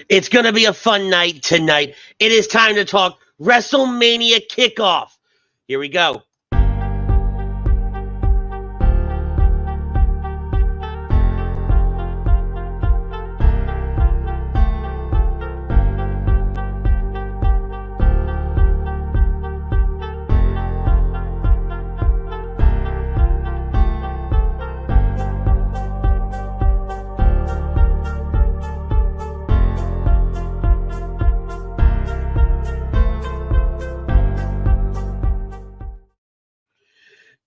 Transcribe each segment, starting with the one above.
It's going to be a fun night tonight. It is time to talk WrestleMania Kickoff. Here we go.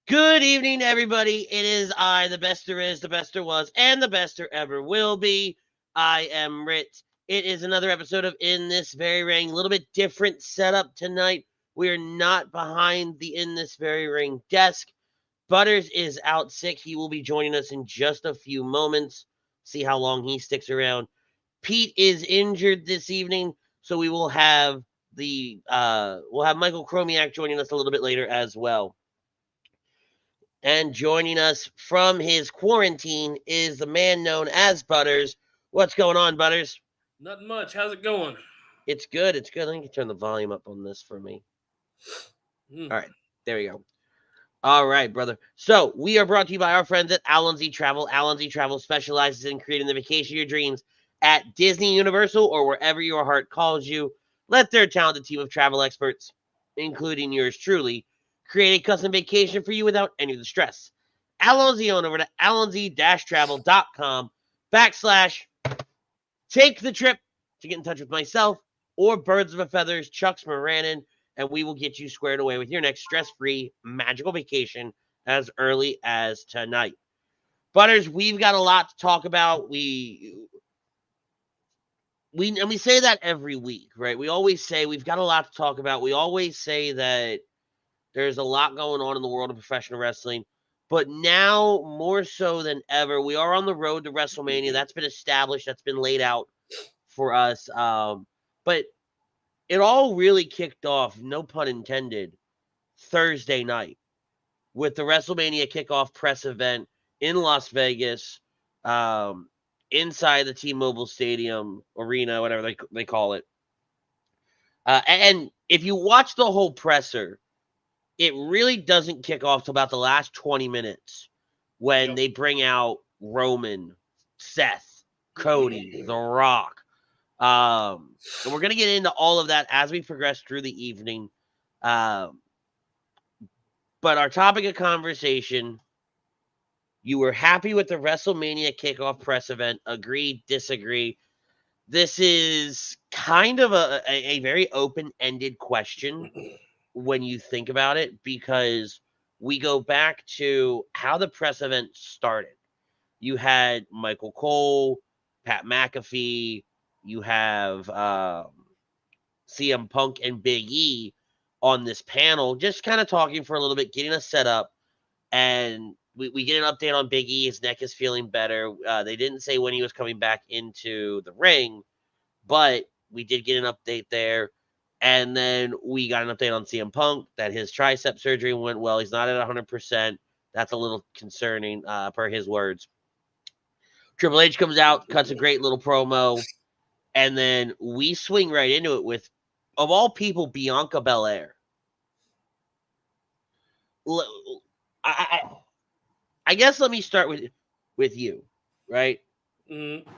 Good evening, everybody. It is I, the best there is, the best there was, and the best there ever will be. I am Rit. It is another episode of In This Very Ring. A little bit different setup tonight. We are not behind the In This Very Ring desk. Butters is out sick. He will be joining us in just a few moments. See how long he sticks around. Pete is injured this evening, so we will have Michael Chromiak joining us a little bit later as well. And joining us from his quarantine is the man known as Butters. What's going on, Butters? Nothing much. How's it going? It's good. It's good. I think you turn the volume up on this for me. All right. There we go. All right, brother. So we are brought to you by our friends at Allons-y Travel. Allons-y Travel specializes in creating the vacation of your dreams at Disney, Universal, or wherever your heart calls you. Let their talented team of travel experts, including yours truly, create a custom vacation for you without any of the stress. Allons-y on over to allons-travel.com / take the trip to get in touch with myself or Birds of a Feather's Chuck Moranin, and we will get you squared away with your next stress-free magical vacation as early as tonight. Butters, we've got a lot to talk about. We say that every week, right? We always say we've got a lot to talk about. We always say that there's a lot going on in the world of professional wrestling. But now, more so than ever, we are on the road to WrestleMania. That's been established. That's been laid out for us. But it all really kicked off, no pun intended, Thursday night with the WrestleMania Kickoff press event in Las Vegas, inside the T-Mobile Stadium arena, whatever they call it. And if you watch the whole presser, it really doesn't kick off till about the last 20 minutes when they bring out Roman, Seth, Cody, The Rock. And we're going to get into all of that as we progress through the evening. But our topic of conversation, you were happy with the WrestleMania Kickoff press event. Agree, disagree. This is kind of a very open-ended question when you think about it, because we go back to how the press event started. You had Michael Cole, Pat McAfee, you have CM Punk and Big E on this panel, just kind of talking for a little bit, getting us set up, and we get an update on Big E. His neck is feeling better. They didn't say when he was coming back into the ring, but we did get an update there. And then we got an update on CM Punk that his tricep surgery went well. He's not at 100%. That's a little concerning, per his words. Triple H comes out, cuts a great little promo, and then we swing right into it with, of all people, Bianca Belair. I guess let me start with you, right? Mm-hmm.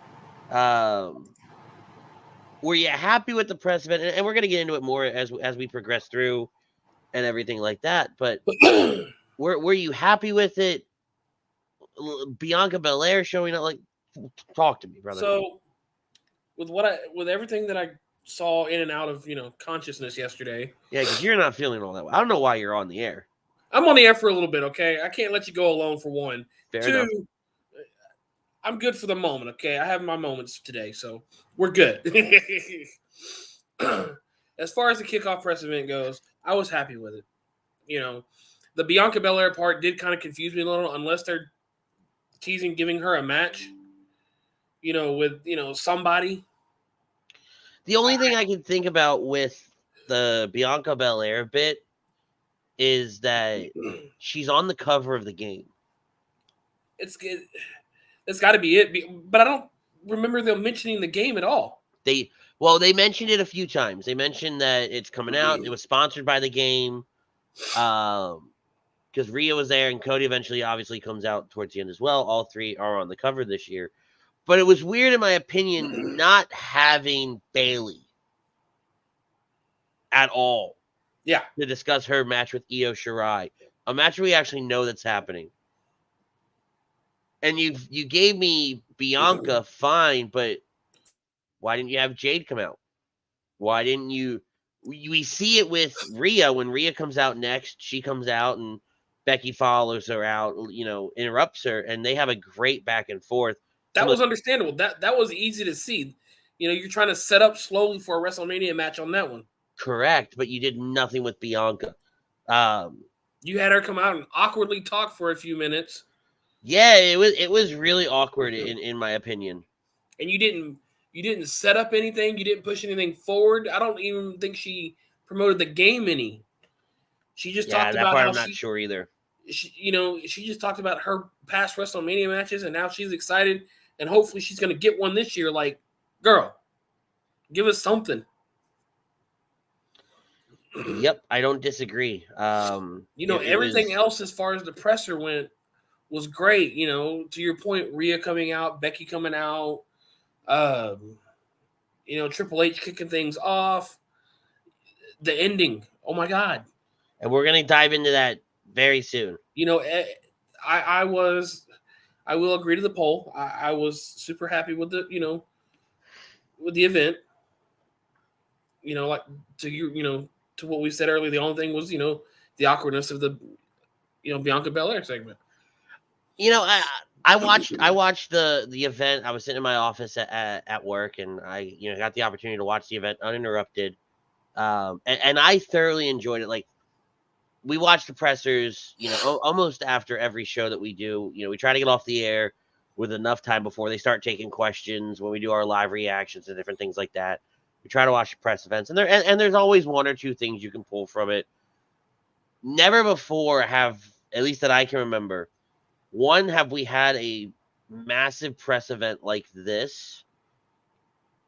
Were you happy with the press event? And we're going to get into it more as we progress through and everything like that. But were you happy with it? Bianca Belair showing up, like, talk to me, brother. So, with everything that I saw in and out of consciousness yesterday. Yeah, because you're not feeling all that well. I don't know why you're on the air. I'm on the air for a little bit, okay? I can't let you go alone, for one. Fair Two, enough. I'm good for the moment, okay? I have my moments today, so we're good. As far as the kickoff press event goes, I was happy with it. The Bianca Belair part did kind of confuse me a little, unless they're teasing giving her a match, with, somebody. The only thing I can think about with the Bianca Belair bit is that she's on the cover of the game. It's got to be it, but I don't remember them mentioning the game at all. They mentioned it a few times. They mentioned that it's coming out. It was sponsored by the game. Because Rhea was there, and Cody eventually obviously comes out towards the end as well. All three are on the cover this year. But it was weird, in my opinion, not having Bayley at all. Yeah. To discuss her match with Io Shirai. A match we actually know that's happening. And you gave me Bianca, fine, but why didn't you have Jade come out? Why didn't you? We see it with Rhea. When Rhea comes out next, she comes out and Becky follows her out, interrupts her, and they have a great back and forth. That was understandable. That was easy to see. You're trying to set up slowly for a WrestleMania match on that one. Correct, but you did nothing with Bianca. You had her come out and awkwardly talk for a few minutes. Yeah, it was really awkward in my opinion. And you didn't set up anything. You didn't push anything forward. I don't even think she promoted the game any. She just talked about how I'm not sure either. She just talked about her past WrestleMania matches, and now she's excited, and hopefully she's going to get one this year. Like, girl, give us something. Yep, I don't disagree. Everything else as far as the presser went was great. To your point, Rhea coming out, Becky coming out, Triple H kicking things off, the ending. Oh my God. And we're going to dive into that very soon. I will agree to the poll. I was super happy with the, with the event. To what we said earlier, the only thing was, the awkwardness of the, Bianca Belair segment. I watched the event. I was sitting in my office at work, and I got the opportunity to watch the event uninterrupted. And I thoroughly enjoyed it. Like, we watch the pressers, almost after every show that we do. We try to get off the air with enough time before they start taking questions when we do our live reactions and different things like that. We try to watch the press events, and there's always one or two things you can pull from it. Never before have, at least that I can remember, have we had a massive press event like this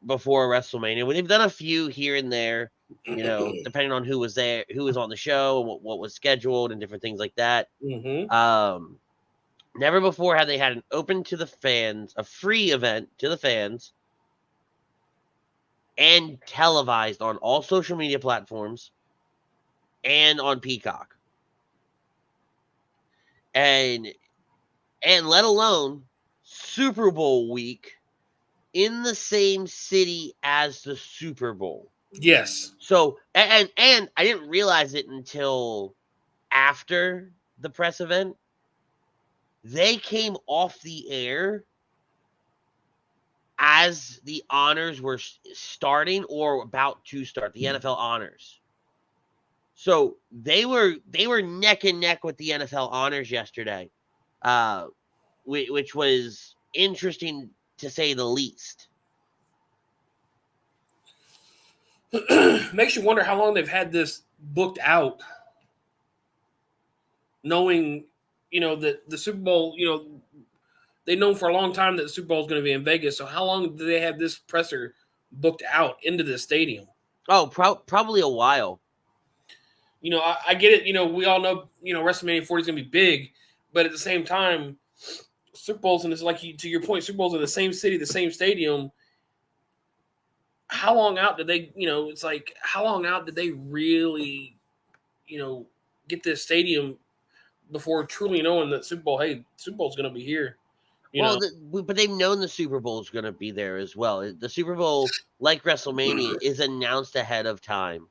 before WrestleMania. We've done a few here and there, depending on who was there, who was on the show, and what was scheduled, and different things like that. Mm-hmm. Never before had they had an open to the fans, a free event to the fans, and televised on all social media platforms and on Peacock. And let alone Super Bowl week in the same city as the Super Bowl. Yes. So, and I didn't realize it until after the press event. They came off the air as the honors were starting or about to start, the NFL honors. So they were neck and neck with the NFL honors yesterday, which was interesting to say the least. Makes you wonder how long they've had this booked out, knowing, that the Super Bowl, they've known for a long time that the Super Bowl is going to be in Vegas. So how long do they have this presser booked out into the stadium? Oh, probably a while. I get it. We all know, WrestleMania 40 is going to be big, but at the same time, Super Bowls, and it's like, to your point, Super Bowls in the same city, the same stadium. How long out did they, it's like, how long out did they really, get this stadium before truly knowing that Super Bowl, hey, Super Bowl's going to be here? But they've known the Super Bowl is going to be there as well. The Super Bowl, like WrestleMania, is announced ahead of time.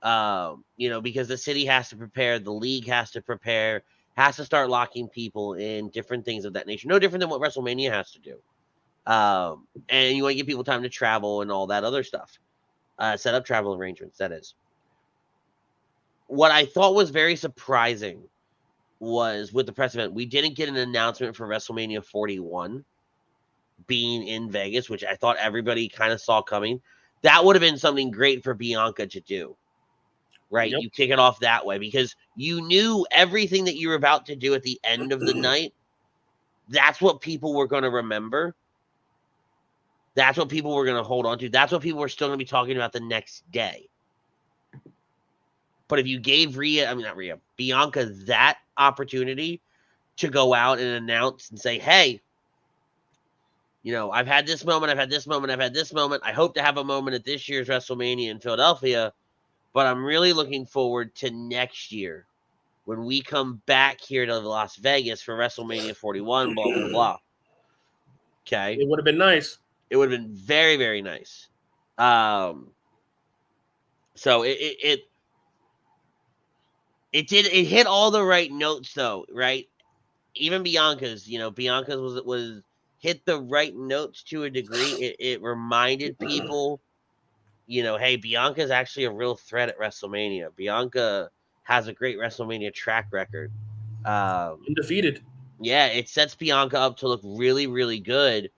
Because the city has to prepare, the league has to prepare, has to start locking people in, different things of that nature. No different than what WrestleMania has to do. And you want to give people time to travel and all that other stuff. Set up travel arrangements, that is. What I thought was very surprising was with the press event, we didn't get an announcement for WrestleMania 41 being in Vegas, which I thought everybody kind of saw coming. That would have been something great for Bianca to do. Right? Yep. You kick it off that way because you knew everything that you were about to do at the end of the night. That's what people were going to remember. That's what people were going to hold on to. That's what people were still going to be talking about the next day. But if you gave Bianca that opportunity to go out and announce and say, hey, I've had this moment, I've had this moment, I've had this moment. I hope to have a moment at this year's WrestleMania in Philadelphia, but I'm really looking forward to next year when we come back here to Las Vegas for WrestleMania 41, blah, blah, blah. Okay. It would have been nice. It would have been very, very nice. So it hit all the right notes though, right? Even Bianca's was hit the right notes to a degree. It reminded people, hey, Bianca's actually a real threat at WrestleMania. Bianca has a great WrestleMania track record. Undefeated. Yeah, it sets Bianca up to look really, really good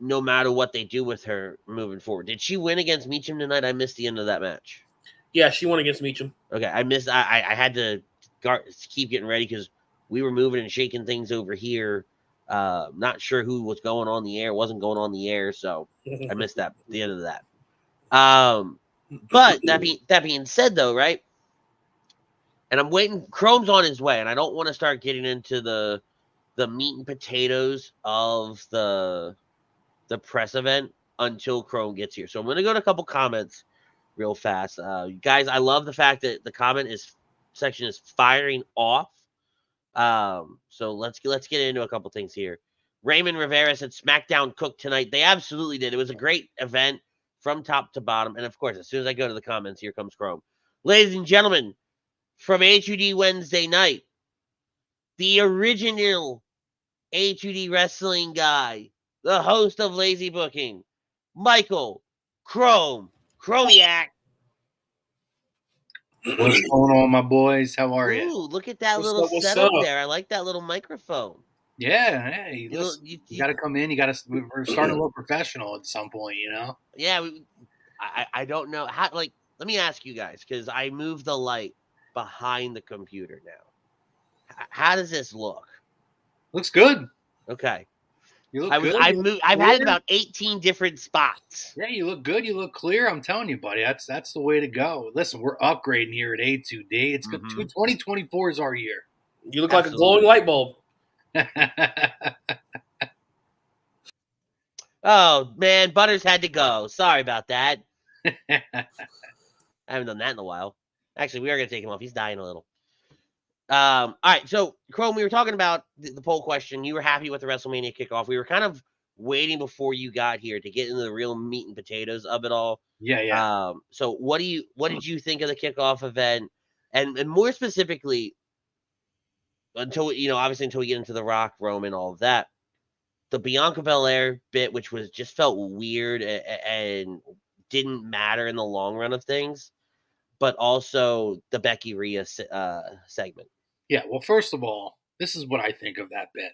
no matter what they do with her moving forward. Did she win against Meacham tonight? I missed the end of that match. Yeah, she won against Meacham. Okay, I missed. I had to keep getting ready because we were moving and shaking things over here. Not sure who was going on the air, wasn't going on the air, so I missed the end of that. But that being said, though, right? And I'm waiting. Chrome's on his way, and I don't want to start getting into the meat and potatoes of the press event until Chrome gets here. So I'm going to go to a couple comments real fast. Guys, I love the fact that the comment section is firing off. So let's get into a couple things here. Raymond Rivera said SmackDown cooked tonight. They absolutely did. It was a great event from top to bottom. And of course, as soon as I go to the comments, here comes Chrome. Ladies and gentlemen, from HUD Wednesday night, the original HUD wrestling guy, the host of Lazy Booking, Michael Chromiak. What's going on, my boys? How are you? Ooh, look at that What's little setup there. I like that little microphone. Yeah, hey, you got to come in. We're starting to look professional at some point, Yeah, I don't know how. Like, let me ask you guys because I moved the light behind the computer now. How does this look? Looks good. Okay. You look good. I've had about 18 different spots. Yeah, you look good. You look clear. I'm telling you, buddy. That's the way to go. Listen, we're upgrading here at A2D. It's good. 2024 is our year. You look like a glowing light bulb. Oh man, Butters had to go. Sorry about that. I haven't done that in a while. Actually, we are gonna take him off. He's dying a little. All right, so Chrome, we were talking about the poll question. You were happy with the WrestleMania kickoff. We were kind of waiting before you got here to get into the real meat and potatoes of it all. Yeah. So what did you think of the kickoff event? And more specifically, until we get into the Rock, Roman, all of that, the Bianca Belair bit, which just felt weird and didn't matter in the long run of things, but also the Becky Rhea segment. Yeah, well, first of all, this is what I think of that bit.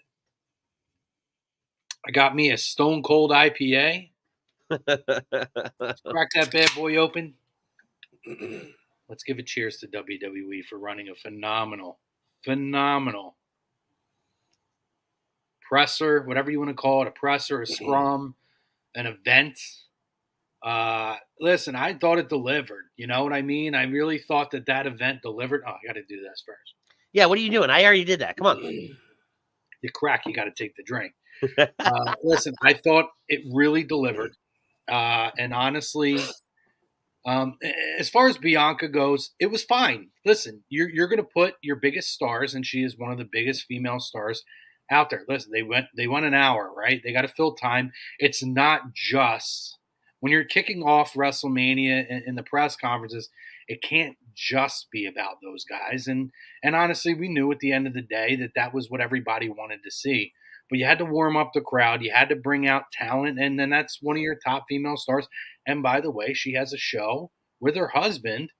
I got me a Stone Cold IPA. Crack that bad boy open. Let's give a cheers to WWE for running a phenomenal presser, whatever you want to call it, a presser, a scrum, an event. Listen, I thought it delivered. You know what I mean? I really thought that event delivered. Oh, I got to do this first. Yeah, what are you doing? I already did that. Come on. You crack, you got to take the drink. Listen, I thought it really delivered. And honestly, as far as Bianca goes, it was fine. Listen, you're going to put your biggest stars, and she is one of the biggest female stars out there. Listen, they went an hour, right? They got to fill time. It's not just when you're kicking off WrestleMania in the press conferences. It can't just be about those guys. And honestly, we knew at the end of the day that was what everybody wanted to see. But you had to warm up the crowd. You had to bring out talent. And then that's one of your top female stars. And by the way, she has a show with her husband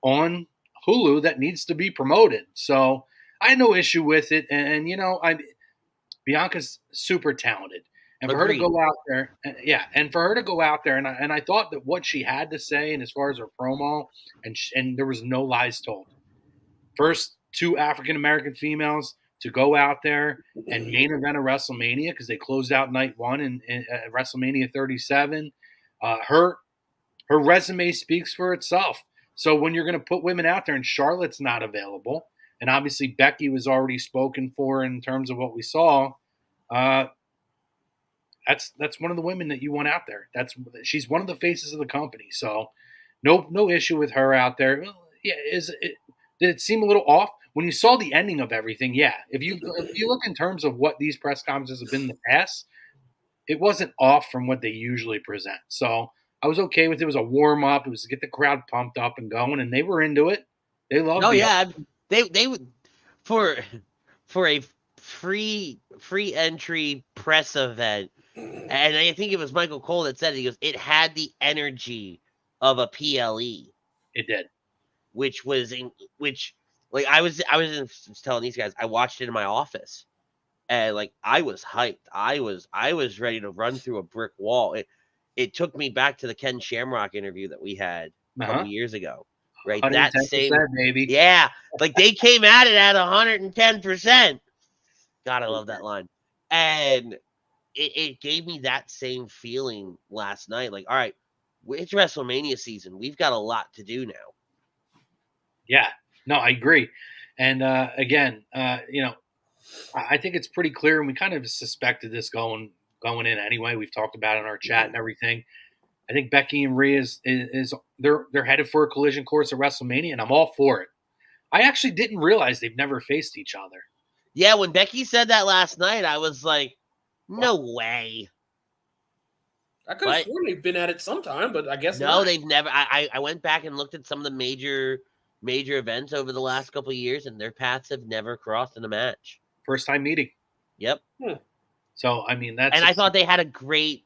on Hulu that needs to be promoted. So I had no issue with it. And Bianca's super talented. And for her to go out there, and I thought that what she had to say, and as far as her promo, and there was no lies told. First two African American females to go out there and main event a WrestleMania because they closed out night one in WrestleMania 37. Her resume speaks for itself. So when you're going to put women out there and Charlotte's not available, and obviously Becky was already spoken for in terms of what we saw, that's one of the women that you want out there. She's one of the faces of the company. So no issue with her out there. Yeah, did it seem a little off when you saw the ending of everything? Yeah, if you look in terms of what these press conferences have been in the past, it wasn't off from what they usually present. So I was okay with it. It was a warm up. It was to get the crowd pumped up and going, and they were into it. They loved it. Oh yeah, they would for a free entry press event, and I think it was Michael Cole that said it. He goes, it had the energy of a PLE. It did, which like I was telling these guys, I watched it in my office, and like I was hyped. I was ready to run through a brick wall. It took me back to the Ken Shamrock interview that we had a couple years ago. Right, that same baby. Yeah, like they came at it at 110%. God, I love that line. And it gave me that same feeling last night. Like, all right, it's WrestleMania season. We've got a lot to do now. Yeah, no, I agree. And again, I think it's pretty clear, and we kind of suspected this going in anyway. We've talked about it in our chat and everything. I think Becky and Rhea they're headed for a collision course at WrestleMania, and I'm all for it. I actually didn't realize they've never faced each other. Yeah, when Becky said that last night, I was like, no way. I could have sworn they've been at it sometime, but I guess no, not. They've never. I went back and looked at some of the major events over the last couple of years, and their paths have never crossed in a match. First time meeting. Yep. So I mean I thought they had a great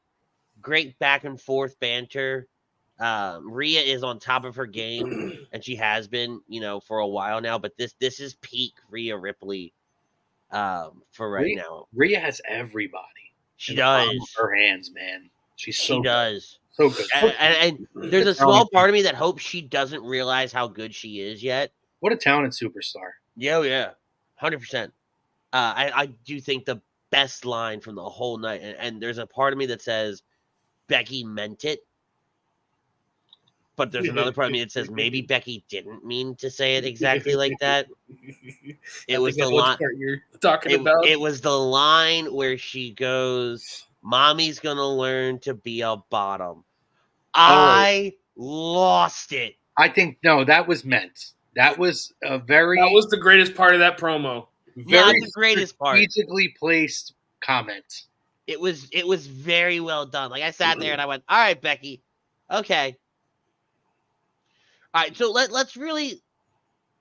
back and forth banter. Rhea is on top of her game, and she has been, for a while now. But this is peak Rhea Ripley for right now. Rhea has everybody. She does. Her hands, man. She does. So good. And there's a small part of me that hopes she doesn't realize how good she is yet. What a talented superstar. Yeah. 100%. I do think the best line from the whole night, and there's a part of me that says Becky meant it, but there's another part of me that says maybe Becky didn't mean to say it exactly like that. It was the line you're talking about. It was the line where she goes, "Mommy's gonna learn to be a bottom." I lost it. I think no, that was meant. That was a very. That was the greatest part of that promo. Not the greatest part. Strategically placed comment. It was very well done. Like I sat there and I went, "All right, Becky, okay." All right, so let's really,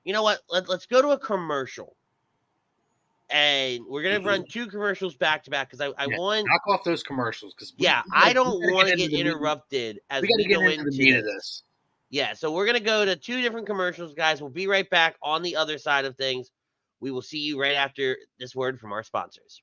you know what? Let's go to a commercial, and we're gonna run 2 commercials back to back because I want knock off those commercials because I don't want to get interrupted as we go into the meat of this. Yeah, so we're gonna go to 2 different commercials, guys. We'll be right back on the other side of things. We will see you right after this word from our sponsors.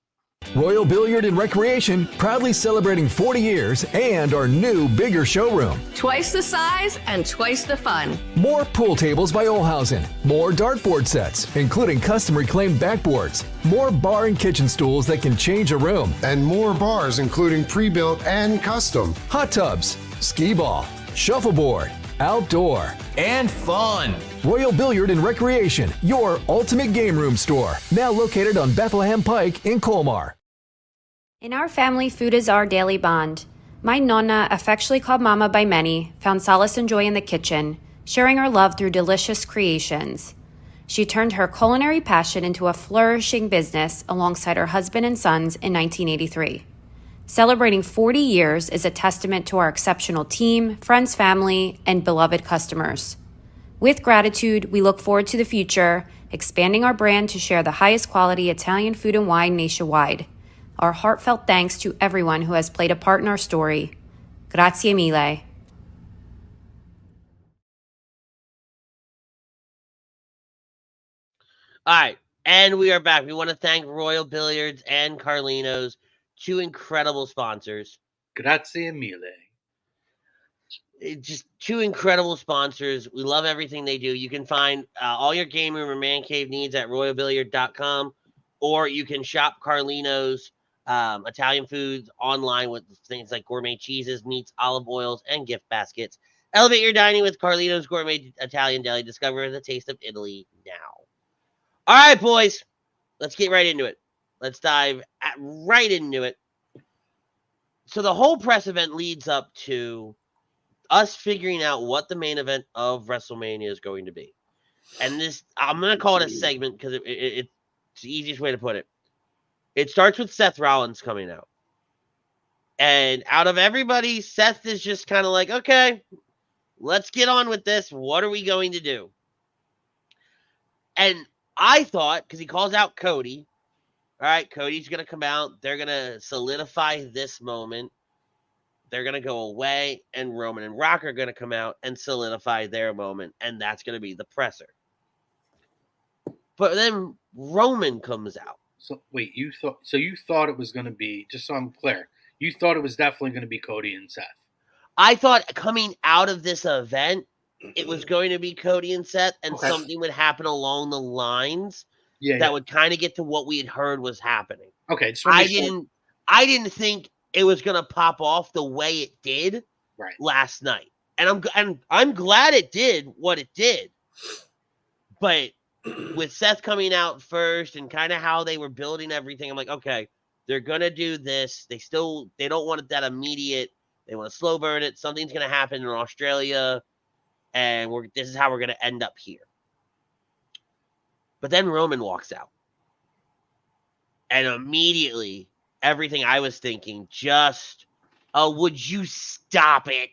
Royal Billiard and Recreation, proudly celebrating 40 years and our new, bigger showroom. Twice the size and twice the fun. More pool tables by Olhausen. More dartboard sets, including custom-reclaimed backboards. More bar and kitchen stools that can change a room. And more bars, including pre-built and custom. Hot tubs, skee ball, shuffleboard, outdoor, and fun. Royal Billiard and Recreation, your ultimate game room store. Now located on Bethlehem Pike in Colmar. In our family, food is our daily bond. My Nonna, affectionately called Mama by many, found solace and joy in the kitchen, sharing her love through delicious creations. She turned her culinary passion into a flourishing business alongside her husband and sons in 1983. Celebrating 40 years is a testament to our exceptional team, friends, family, and beloved customers. With gratitude, we look forward to the future, expanding our brand to share the highest quality Italian food and wine nationwide. Our heartfelt thanks to everyone who has played a part in our story. Grazie mille. All right, and we are back. We want to thank Royal Billiards and Carlino's, 2 incredible sponsors. Grazie mille. Just 2 incredible sponsors. We love everything they do. You can find all your game room or man cave needs at royalbilliard.com. or you can shop Carlino's Italian foods online with things like gourmet cheeses, meats, olive oils, and gift baskets. Elevate your dining with Carlino's Gourmet Italian Deli. Discover the taste of Italy now. All right, boys, let's get right into it. Let's dive right into it. So the whole press event leads up to us figuring out what the main event of WrestleMania is going to be. And this, I'm going to call it a segment because it's the easiest way to put it. It starts with Seth Rollins coming out. And out of everybody, Seth is just kind of like, okay, let's get on with this. What are we going to do? And I thought, because he calls out Cody, all right, Cody's going to come out. They're going to solidify this moment. They're going to go away, and Roman and Rock are going to come out and solidify their moment, and that's going to be the presser. But then Roman comes out. So wait, you thought it was going to be, just so I'm clear, you thought it was definitely going to be Cody and Seth. I thought coming out of this event, it was going to be Cody and Seth, and something would happen along the lines that would kind of get to what we had heard was happening. Okay, I didn't think it was going to pop off the way it did last night, and I'm glad it did what it did. But with Seth coming out first and kind of how they were building everything, I'm like, okay, they're going to do this. They don't want that immediate. They want to slow burn it. Something's going to happen in Australia, and this is how we're going to end up here. But then Roman walks out. And immediately, everything I was thinking just, would you stop it?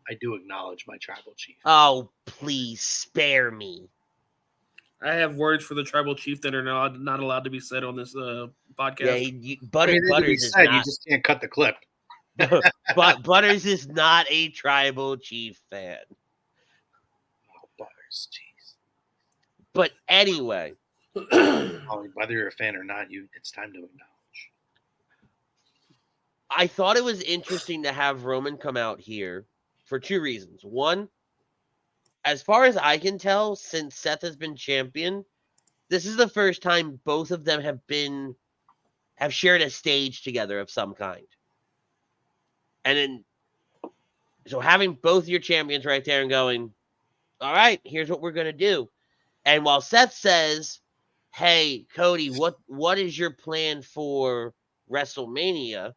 I do acknowledge my tribal chief. Oh, please spare me. I have words for the tribal chief that are not allowed to be said on this podcast. Yeah, Butters is not. You just can't cut the clip. But Butters is not a tribal chief fan. Oh, Butters, jeez. But anyway. Whether you're a fan or not, it's time to acknowledge. I thought it was interesting to have Roman come out here for two reasons. One, as far as I can tell, since Seth has been champion, this is the first time both of them have shared a stage together of some kind. And so having both your champions right there and going, all right, here's what we're going to do. And while Seth says, hey, Cody, what is your plan for WrestleMania?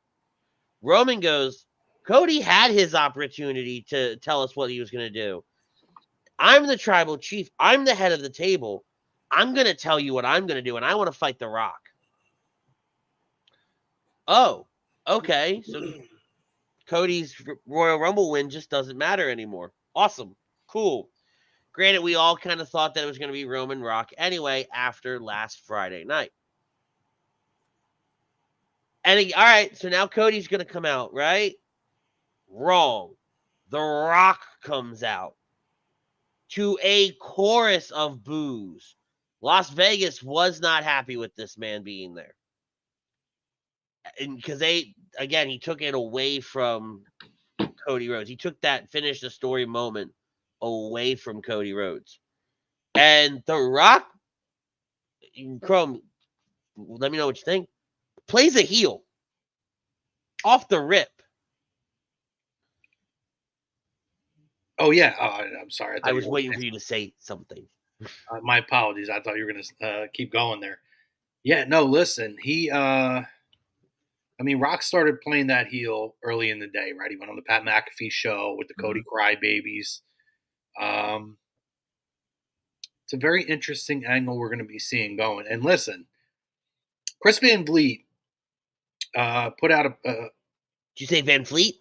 Roman goes, Cody had his opportunity to tell us what he was going to do. I'm the tribal chief. I'm the head of the table. I'm going to tell you what I'm going to do, and I want to fight The Rock. Oh, okay. So Cody's Royal Rumble win just doesn't matter anymore. Awesome. Cool. Granted, we all kind of thought that it was going to be Roman Rock anyway after last Friday night. And all right, so now Cody's going to come out, right? Wrong. The Rock comes out to a chorus of boos. Las Vegas was not happy with this man being there. And because he took it away from Cody Rhodes. He took that finish the story moment away from Cody Rhodes. And The Rock, Chrome, let me know what you think, plays a heel off the rip. Oh, yeah. I'm sorry. I was waiting for you to say something. My apologies. I thought you were going to keep going there. Yeah, no, listen. Rock started playing that heel early in the day, right? He went on the Pat McAfee show with the Cody Crybabies. It's a very interesting angle we're going to be seeing going. And listen, Chris Van Vliet put out Did you say Van Fleet?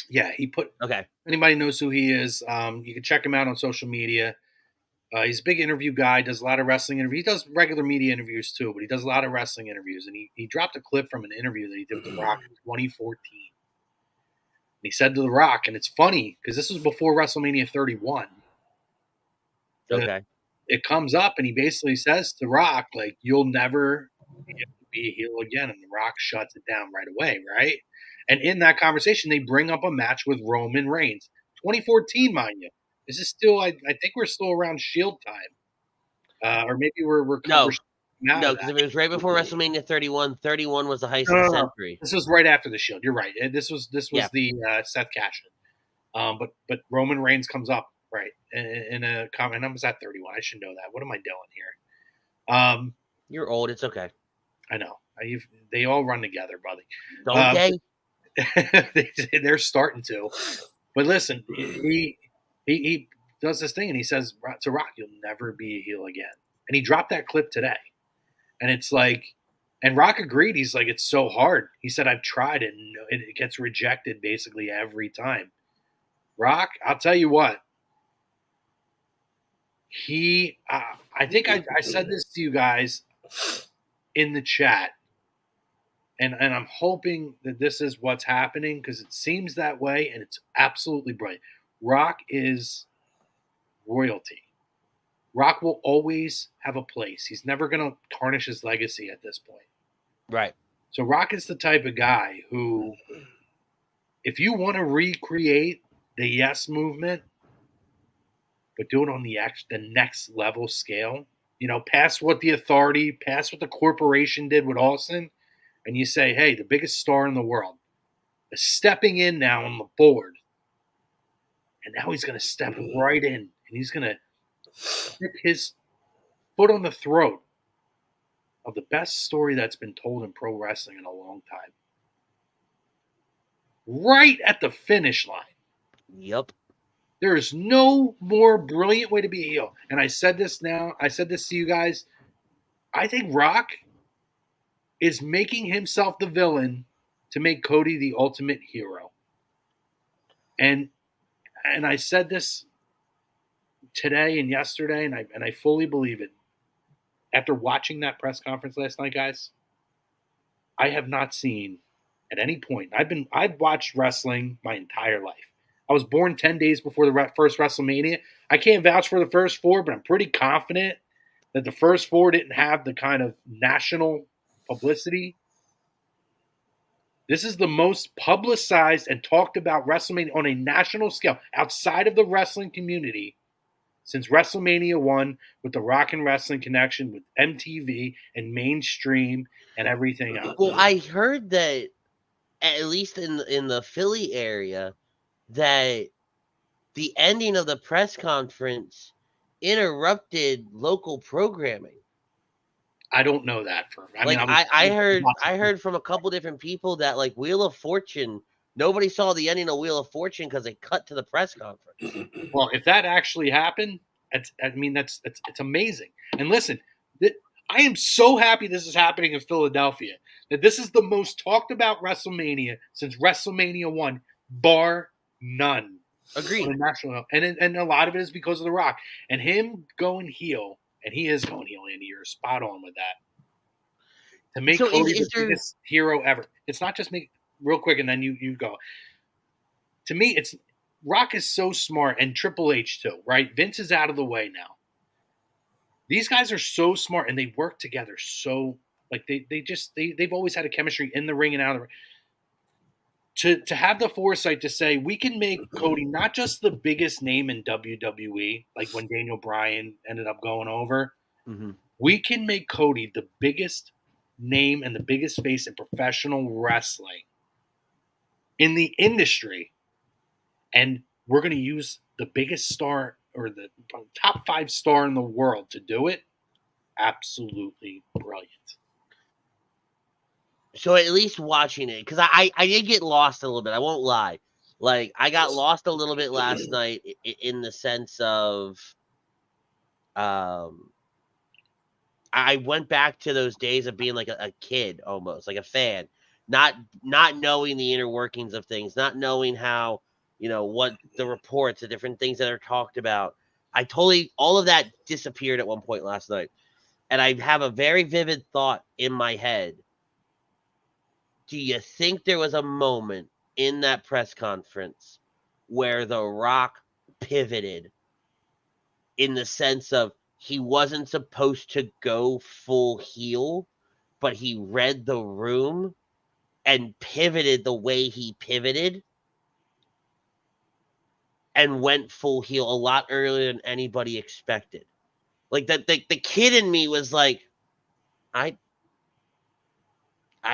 Yeah, he put. Okay. Anybody knows who he is? You can check him out on social media. He's a big interview guy. Does a lot of wrestling interviews. He does regular media interviews too, but he does a lot of wrestling interviews. And he dropped a clip from an interview that he did with The Rock in 2014. And he said to The Rock, and it's funny because this was before WrestleMania 31. Okay. It comes up, and he basically says to Rock, like, "You'll never be a heel again." And The Rock shuts it down right away, right? And in that conversation, they bring up a match with Roman Reigns. 2014, mind you. This is still, I think we're still around Shield time. Or maybe we're No, out no, of because that. if it was right before WrestleMania 31, 31 was the heist No, of the no, no. century. This was right after the Shield. You're right. This was Yeah. the Seth cash-in. But Roman Reigns comes up right in a comment. I was at 31. I should know that. What am I doing here? You're old. It's okay. I know. They all run together, buddy. Don't they? They're starting to. But listen, he does this thing and he says to Rock, "You'll never be a heel again." And he dropped that clip today, and it's like, and Rock agreed. He's like, "It's so hard." He said, "I've tried it, and it gets rejected basically every time." Rock, I'll tell you what. I think I said this to you guys in the chat. And I'm hoping that this is what's happening because it seems that way, and it's absolutely brilliant. Rock is royalty. Rock will always have a place. He's never going to tarnish his legacy at this point. Right. So Rock is the type of guy who, if you want to recreate the Yes movement, but do it on the next level scale, past what the Authority, past what the corporation did with Austin, and you say, hey, the biggest star in the world is stepping in now on the board. And now he's going to step right in. And he's going to stick his foot on the throat of the best story that's been told in pro wrestling in a long time. Right at the finish line. Yep. There is no more brilliant way to be a heel. And I said this to you guys. I think Rock is making himself the villain to make Cody the ultimate hero. And I said this today and yesterday, and I fully believe it. After watching that press conference last night, guys, I have not seen at any point. I've watched wrestling my entire life. I was born 10 days before the first WrestleMania. I can't vouch for the first four, but I'm pretty confident that the first four didn't have the kind of national publicity. This is the most publicized and talked about WrestleMania on a national scale outside of the wrestling community since WrestleMania 1 with the Rock and Wrestling connection with MTV and mainstream and everything else. Well, I heard that at least in the Philly area that the ending of the press conference interrupted local programming. I don't know that I heard from a couple different people that like Wheel of Fortune, nobody saw the ending of Wheel of Fortune because they cut to the press conference. Well, if that actually happened, it's amazing. And listen, I am so happy this is happening in Philadelphia. That this is the most talked about WrestleMania since WrestleMania 1, bar none. Agreed. On a national, and a lot of it is because of The Rock and him going heel. And he is going heel, Andy. You're spot on with that. To make Cody the biggest hero ever. It's not just make real quick and then you go. To me, it's Rock is so smart and Triple H too, right? Vince is out of the way now. These guys are so smart and they work together so like they've always had a chemistry in the ring and out of the ring. To have the foresight to say we can make Cody not just the biggest name in WWE, like when Daniel Bryan ended up going over, we can make Cody the biggest name and the biggest face in professional wrestling in the industry. And we're going to use the biggest star or the top 5 star in the world to do it. Absolutely brilliant. So at least watching it, because I did get lost a little bit. I won't lie. Like, I got lost a little bit last night in the sense of I went back to those days of being like a kid almost, like a fan, not knowing the inner workings of things, not knowing how, what the reports, the different things that are talked about. All of that disappeared at one point last night. And I have a very vivid thought in my head. Do you think there was a moment in that press conference where The Rock pivoted in the sense of he wasn't supposed to go full heel, but he read the room and pivoted the way he pivoted and went full heel a lot earlier than anybody expected? Like the kid in me was like, I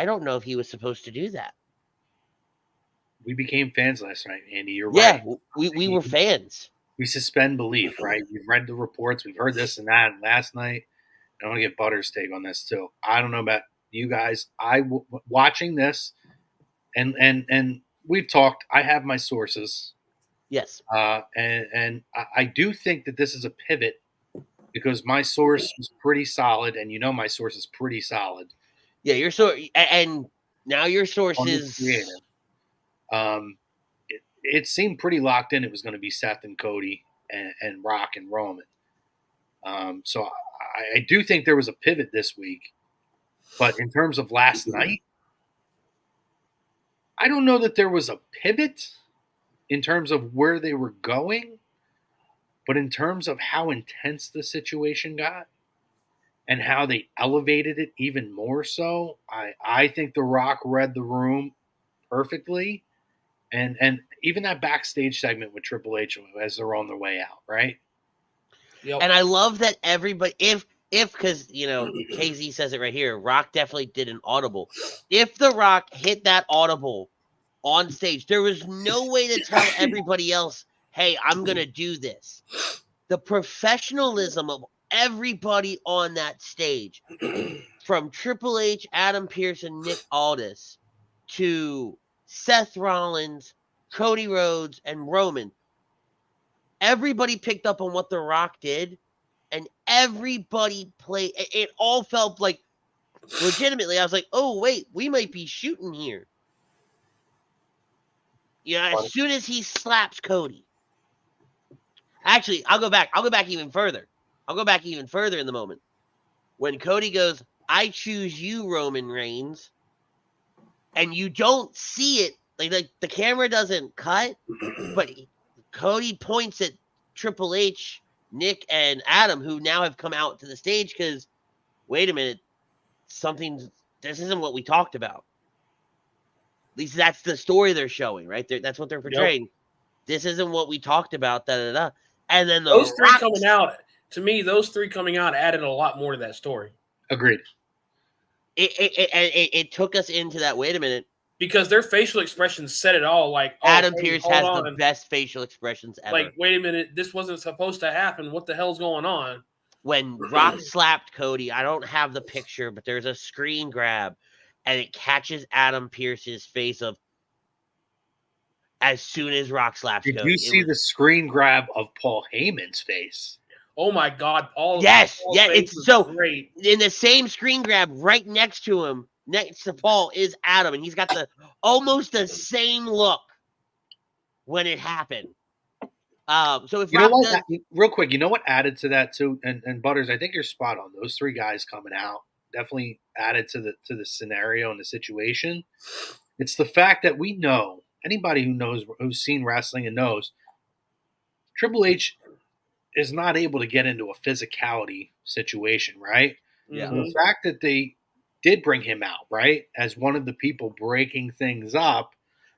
don't know if he was supposed to do that. We became fans last night, Andy. You're Yeah, right. we were fans. We suspend belief, right? We've read the reports. We've heard this and that. And last night, I want to get Butter's take on this too. I don't know about you guys. Watching this, and we've talked. I have my sources, Yes. and I do think that this is a pivot because my source was pretty solid, and my source is pretty solid. Yeah, your source, and now your source On the is creative. It seemed pretty locked in. It was going to be Seth and Cody and Rock and Roman. So I do think there was a pivot this week. But in terms of last night, I don't know that there was a pivot in terms of where they were going. But in terms of how intense the situation got and how they elevated it even more so, I think The Rock read the room perfectly. And even that backstage segment with Triple H as they're on their way out, right? Yep. And I love that everybody, if because KZ says it right here, Rock definitely did an audible. If The Rock hit that audible on stage, there was no way to tell everybody else, hey, I'm gonna do this. The professionalism of everybody on that stage, from Triple H, Adam Pearce, and Nick Aldis, to Seth Rollins, Cody Rhodes, and Roman. Everybody picked up on what The Rock did, and everybody played. It all felt like, legitimately, I was like, oh, wait, we might be shooting here. As soon as he slaps Cody. Actually, I'll go back even further. I'll go back even further in the moment. When Cody goes, I choose you, Roman Reigns, and you don't see it, like the camera doesn't cut, but Cody points at Triple H, Nick, and Adam, who now have come out to the stage because, wait a minute, this isn't what we talked about. At least that's the story they're showing, right? That's what they're portraying. Yep. This isn't what we talked about, da-da-da. And then those three coming out, to me, added a lot more to that story. Agreed. It took us into that, wait a minute. Because their facial expressions said it all. Like, Adam Pearce has the best facial expressions ever. Like, wait a minute, this wasn't supposed to happen. What the hell's going on? When Rock slapped Cody, I don't have the picture, but there's a screen grab, and it catches Adam Pearce's face of as soon as Rock slaps Cody. Did you see the screen grab of Paul Heyman's face? Oh my God, Paul! Yes, Paul's yeah, it's so great. In the same screen grab, right next to him, next to Paul, is Adam, and he's got almost the same look when it happened. So if Rock does, real quick, you know what added to that too, and Butters, I think you're spot on. Those three guys coming out definitely added to the scenario and the situation. It's the fact that we know, anybody who's seen wrestling and knows, Triple H is not able to get into a physicality situation, right? Yeah. So the fact that they did bring him out, right, as one of the people breaking things up.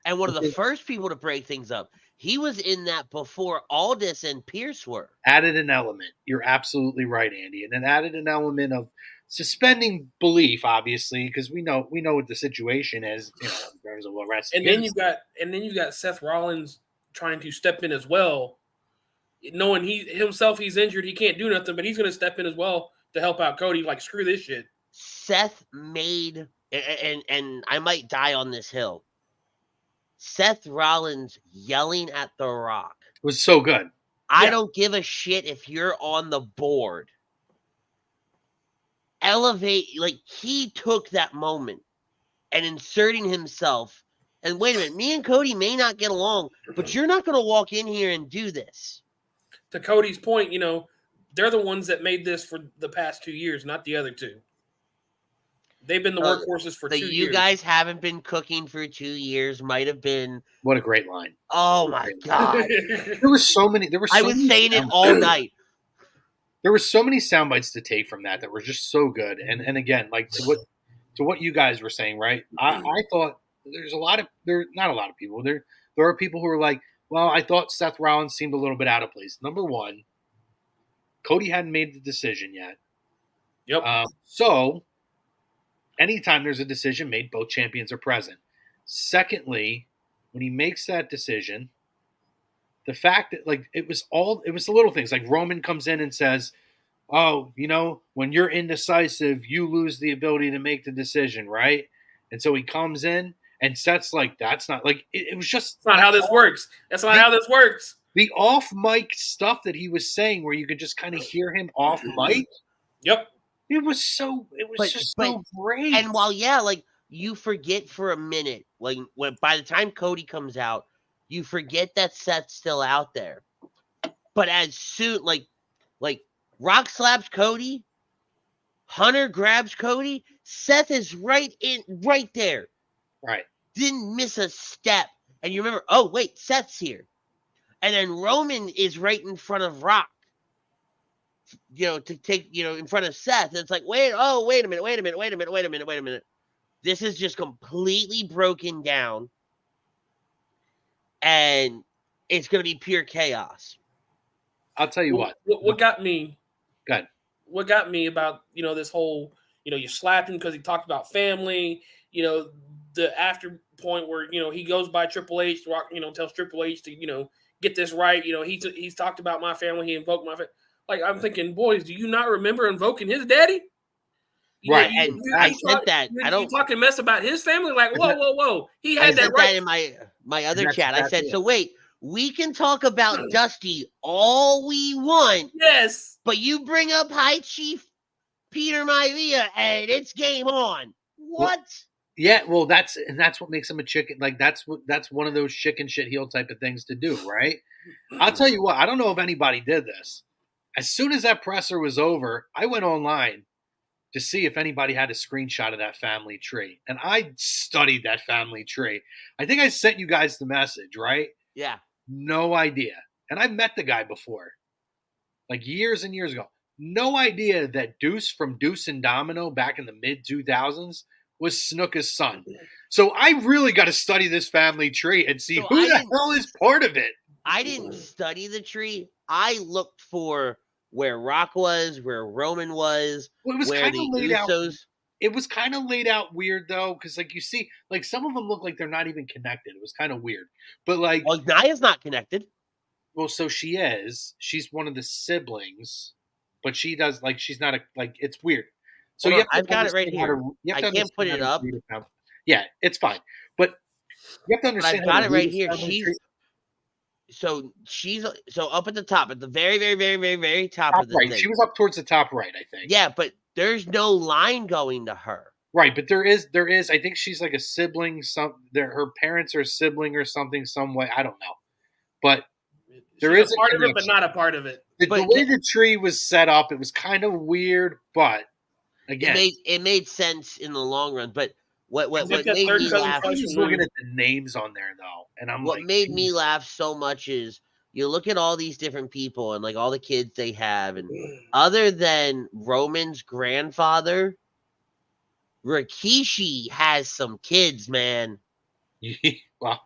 And one of the first people to break things up. He was in that before Aldis and Pearce were. Added an element. You're absolutely right, Andy. And it added an element of suspending belief, obviously, because we know what the situation is, in terms of what wrestling. And then you've got Seth Rollins trying to step in as well, knowing he's injured, he can't do nothing, but he's going to step in as well to help out Cody. Like, screw this shit. Seth made, and I might die on this hill, Seth Rollins yelling at The Rock was so good. I don't give a shit if you're on the board. Elevate, like, he took that moment and inserting himself. And wait a minute, me and Cody may not get along, but you're not going to walk in here and do this. To Cody's point, they're the ones that made this for the past 2 years, not the other two. They've been the workhorses for 2 years. You guys haven't been cooking for 2 years. Might have been. What a great line! Oh my God! There were so many. I was saying it all night. There were so many sound bites to take from that were just so good. And again, like to what you guys were saying, right? I thought not a lot of people. There are people who are like, well, I thought Seth Rollins seemed a little bit out of place. Number one, Cody hadn't made the decision yet. Yep. So anytime there's a decision made, both champions are present. Secondly, when he makes that decision, the fact that it was the little things, like Roman comes in and says, "Oh, when you're indecisive, you lose the ability to make the decision, right?" And so he comes in and Seth's like, "That's not like it was just That's not how this works. That's not how this works." The off mic stuff that he was saying, where you could just kind of hear him off mic. Yep. It was so great. And while you forget for a minute, when by the time Cody comes out, you forget that Seth's still out there. But as soon like Rock slaps Cody, Hunter grabs Cody, Seth is right there. Right. Didn't miss a step. And you remember, oh wait, Seth's here. And then Roman is right in front of Rock. To take, in front of Seth. And it's like, wait a minute. This is just completely broken down. And it's going to be pure chaos. I'll tell you what. What got me? Good. What got me about, this whole, you slapped him because he talked about family, the after point where, he goes by Triple H, Rock, tells Triple H to, get this right. He's talked about my family. He invoked my family. Like, I'm thinking, boys, do you not remember invoking his daddy? Right. And I said that. You talking mess about his family? Like, whoa. He had that right. I said that in my other chat. I said, so wait, we can talk about Dusty all we want. Yes. But you bring up High Chief Peter Maivia and it's game on. What? Yeah, well, that's what makes him a chicken. Like, that's one of those chicken shit heel type of things to do, right? I'll tell you what, I don't know if anybody did this. As soon as that presser was over, I went online to see if anybody had a screenshot of that family tree. And I studied that family tree. I think I sent you guys the message, right? Yeah. No idea. And I met the guy before, like years and years ago. No idea that Deuce from Deuce and Domino back in the mid-2000s was Snuka's son. So I really got to study this family tree and see who the hell is part of it. I didn't study the tree. I looked for where Rock was, where Roman was, well, it was where the laid Usos. Out, it was kind of laid out weird, though, because, you see, some of them look like they're not even connected. It was kind of weird. But, well, Nia's not connected. Well, so she is. She's one of the siblings, but she does, she's not it's weird. So I've got it right here. I can't put it up. Yeah, it's fine. But you have to understand. I've got it right here. She's up at the top, at the very, very, very, very, very top of the right. thing. She was up towards the top right, I think. Yeah, but there's no line going to her. Right, but there is. I think she's like a sibling. Her parents are a sibling or something, some way. I don't know, but there is a part of it, but not a part of it. The way the tree was set up, it was kind of weird, but again, it made sense in the long run. But what made me laugh? I'm just looking at the names on there though, and what made me laugh so much is you look at all these different people and all the kids they have, and other than Roman's grandfather, Rikishi has some kids, man. Well,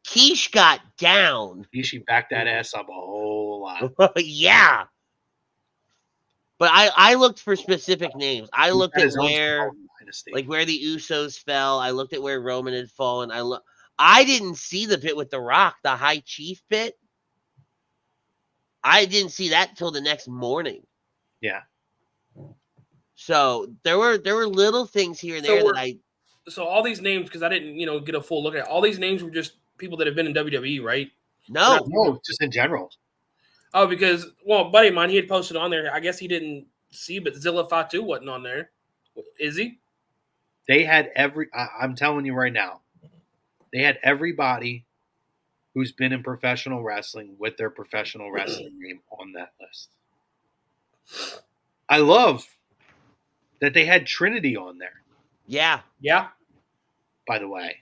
Keish got down. Rikishi backed that ass up a whole lot. Yeah. But I looked for specific names. I looked at where the Usos fell. I looked at where Roman had fallen. I didn't see the bit with The Rock, the High Chief bit. I didn't see that till the next morning. Yeah. So there were little things here and there that I. So all these names, because I didn't get a full look at it, all these names were just people that have been in WWE, right? No, just in general. Oh, because a buddy of mine, he had posted on there. I guess he didn't see, but Zilla Fatu wasn't on there. Is he? They had I'm telling you right now, they had everybody who's been in professional wrestling with their professional wrestling name on that list. I love that they had Trinity on there. Yeah. Yeah. By the way,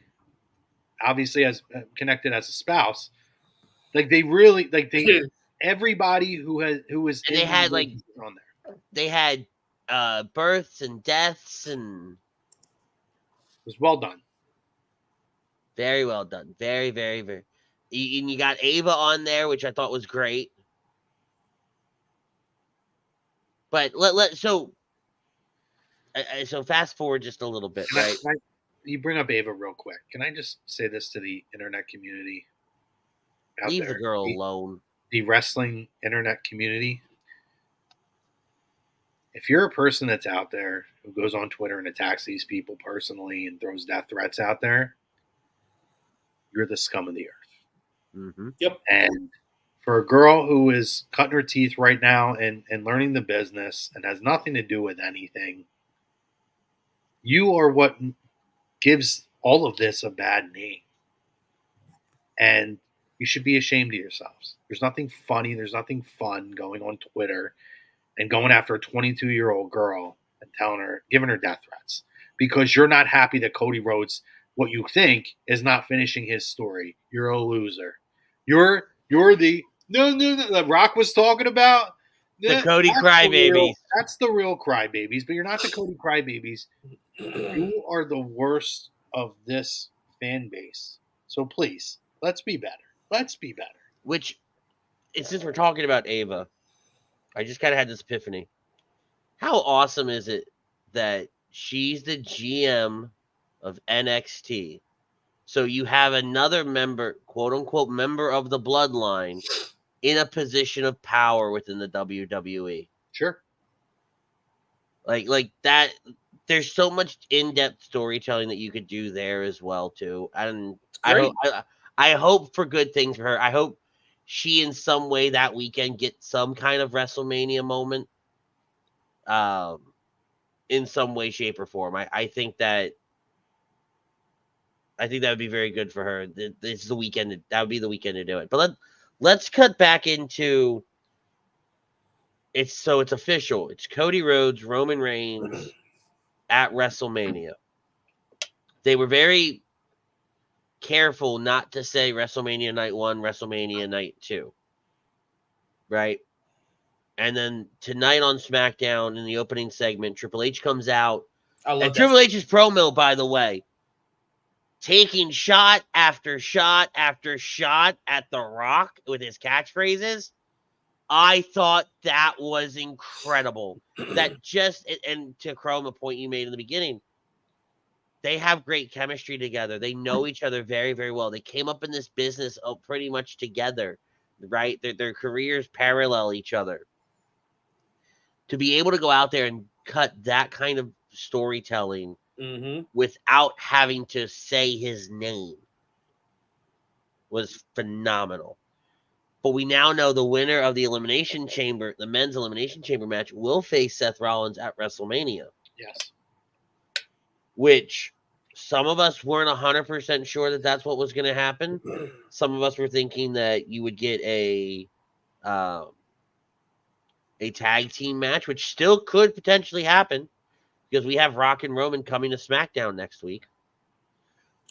obviously as connected as a spouse, they really everybody who was and they had on there. They had births and deaths, and it was well done. Very well done. Very, very, very. And you got Ava on there, which I thought was great. But so fast forward just a little bit, right? You bring up Ava real quick. Can I just say this to the internet community out Leave there? the girl alone. The wrestling internet community. If you're a person that's out there who goes on Twitter and attacks these people personally and throws death threats out there, you're the scum of the earth. Mm-hmm. Yep. And for a girl who is cutting her teeth right now and learning the business and has nothing to do with anything, you are what gives all of this a bad name. And you should be ashamed of yourselves. There's nothing funny. There's nothing fun going on Twitter and going after a 22-year-old girl and giving her death threats because you're not happy that Cody Rhodes, what you think, is not finishing his story. You're a loser. You're the no that Rock was talking about. The Cody crybabies. That's the real crybabies, but you're not the Cody crybabies. You are the worst of this fan base. So please, let's be better. Let's be better. Which, since we're talking about Ava, I just kind of had this epiphany. How awesome is it that she's the GM of NXT? So you have another member, quote unquote, member of the bloodline in a position of power within the WWE. Sure. Like that. There's so much in-depth storytelling that you could do there as well too. And I hope for good things for her. I hope she in some way that weekend gets some kind of WrestleMania moment. In some way, shape, or form. I think that would be very good for her. This is the weekend. That would be the weekend to do it. But let's cut back into it's official. It's Cody Rhodes, Roman Reigns at WrestleMania. They were very careful not to say WrestleMania Night 1, WrestleMania Night 2. Right? And then tonight on SmackDown in the opening segment, Triple H comes out. I love and that. Triple H's promo, by the way, taking shot after shot after shot at The Rock with his catchphrases. I thought that was incredible. That just, and to Chrome, a point you made in the beginning, they have great chemistry together. They know each other very, very well. They came up in this business pretty much together, right? Their careers parallel each other. To be able to go out there and cut that kind of storytelling without having to say his name was phenomenal. But we now know the winner of the Elimination Chamber, the men's Elimination Chamber match, will face Seth Rollins at WrestleMania. Yes. Which some of us weren't 100% sure that that's what was going to happen. Some of us were thinking that you would get a tag team match, which still could potentially happen because we have Rock and Roman coming to SmackDown next week.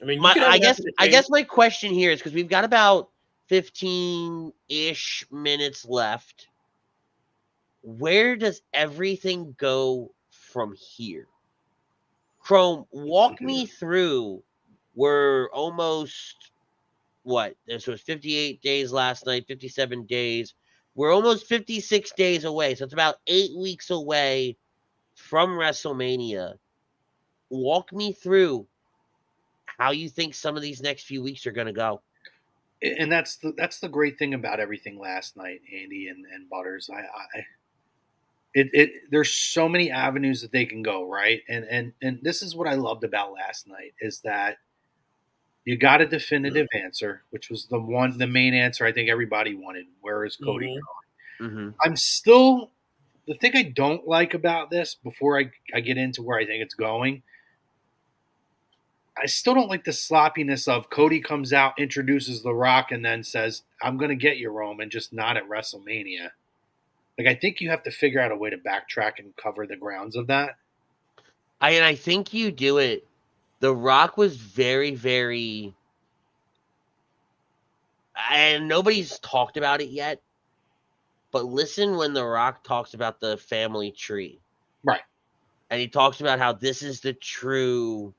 I mean, I guess my question here is because we've got about 15-ish minutes left. Where does everything go from here? Chrome, walk me through. We're almost, this was 58 days last night, 57 days. We're almost 56 days away. So it's about 8 weeks away from WrestleMania. Walk me through how you think some of these next few weeks are going to go. And that's the great thing about everything last night, Andy and Butters. There's so many avenues that they can go, right? And this is what I loved about last night is that you got a definitive answer, which was the main answer I think everybody wanted. Where is Cody going? Mm-hmm. I'm still the thing I don't like about this before I get into where I think it's going. I still don't like the sloppiness of Cody comes out, introduces The Rock, and then says, I'm going to get you, Roman, just not at WrestleMania. Like, I think you have to figure out a way to backtrack and cover the grounds of that. I think you do it. The Rock was very, very... And nobody's talked about it yet, but listen when The Rock talks about the family tree. Right. And he talks about how this is the true...